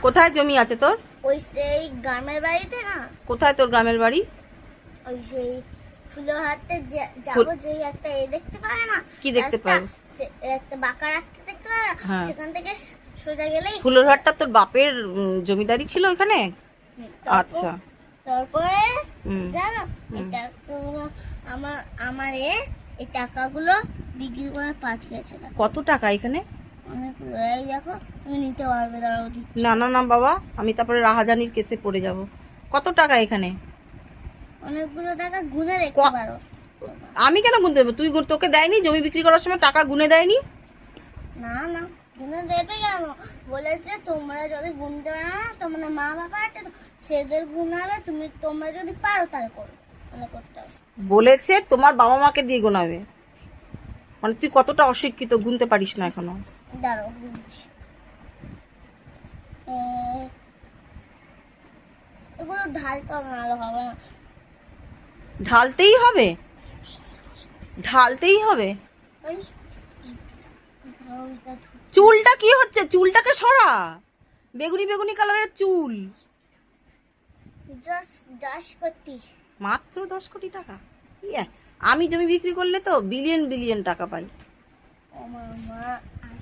কোথায় জমি আছে তোর? ওই সেই গ্রামের বাড়িতে না। কোথায় তোর গ্রামের বাড়ি? ওই সেই ফুলহাতে যাবো, যেই একটা দেখতে পারে না, কি দেখতে পাবে? একটা বাঁকা রাস্তা দেখতে পারে না, সেখান থেকে সোজা গেলেই ফুলহাটটা তোর বাপের জমিদারি ছিল ওখানে? আচ্ছা। তারপরে জানো এটা আমার এই টাকাগুলো বিক্রি করে পাঠিয়েছে। কত টাকা এখানে? অনেকগুলো। এই দেখো, তুমি নিতে পারবে, দাঁড়াও দিচ্ছি। না না না বাবা, আমি তারপরে রাহাজানির কেসে পড়ে যাব। কত টাকা এখানে? অনেকগুলো টাকা গুনে দেখতে পারো। আমি কেন গুনতে দেবো? তুই তোকে দেয়নি জমি বিক্রি করার সময় টাকা গুনে দেয়নি? না না, গুনে দেবে কেন? বলেছে তোমরা যদি গুনতে পারো না, তোমার মা বাবা আছে তো সেদের গুনাবে, তোমরা যদি পারো তাহলে করো, তাহলে করতে হবে। বলেছে তোমার বাবা মাকে দিয়ে গোনাবে? মানে তুই কতটা অশিক্ষিত, গুনতে পারিস না এখনো? দাঁড়াও গুনছি। এগুলো ঢালতে হবে না। ঢালতেই হবে? ঢালতেই হবে? চুলটা কি হচ্ছে? চুলটাকে সরা, বেগুনি বেগুনি কালারের চুল। 10 কোটি। মাত্র 10 কোটি টাকা? আমি জমি বিক্রি করলে তো বিলিয়ন বিলিয়ন টাকা পাই। ও মা।